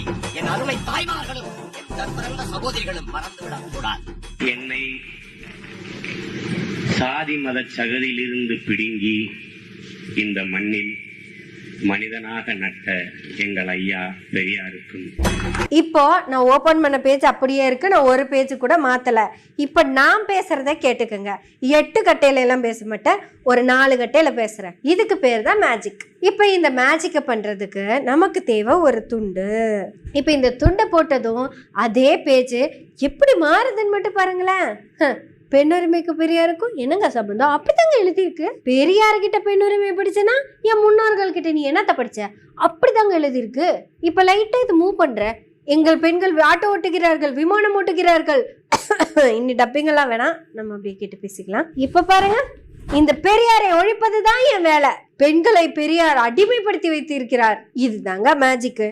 என்பதை என் அருமை தாய்மார்களும் என் பிறந்த சகோதரிகளும் மறந்துவிடக் கூடாது. என்னை சாதி மத சகதியிலிருந்து பிடுங்கி இந்த மண்ணில் மனிதனாக நட்ட எங்கள் ஐயா பெரியாருக்கும் இப்போ நான் ஓபன் பண்ண பேஜ் அப்படியே இருக்கு. நான் ஒரு பேஜ் கூட மாத்தல. இப்ப நான் பேசுறத கேட்டுக்கங்க. 8 கட்டையில எல்லாம் பேச மாட்டேன், ஒரு 4 கட்டையில பேசுறேன். இதுக்கு பேர் தான் மேஜிக். இப்ப இந்த மேஜிக்கை பண்றதுக்கு நமக்கு தேவை ஒரு துண்டு. இப்ப இந்த துண்டை போட்டதும் அதே பேஜ் எப்படி மாறுதுன்னு மட்டும் பாருங்களேன். பெண்ணுரிமைக்கு பெரியாருக்கும் என்னங்க சம்பந்தம்? அப்படித்தாங்க எழுதியிருக்கு. பெரியார்கிட்ட பெண்ணுரிமை படிச்சேன்னா என் முன்னோர்கள் கிட்ட நீ என்னத்த படிச்ச? அப்படிதாங்க எழுதியிருக்கு. இப்ப லைட்டா இது மூவ் பண்ற. எங்கள் பெண்கள் ஆட்டோ ஓட்டுகிறார்கள், விமானம் ஓட்டுகிறார்கள். இன்னி டப்பிங்கெல்லாம் வேணாம், நம்ம அப்படியே கேட்டு பேசிக்கலாம். இப்ப பாருங்க, இந்த பெரியாரை ஒழிப்பதுதான் என் வேலை. பெண்களை பெரியார் அடிமைப்படுத்தி வைத்து இருக்கிறார். இதுதாங்க மேஜிக்.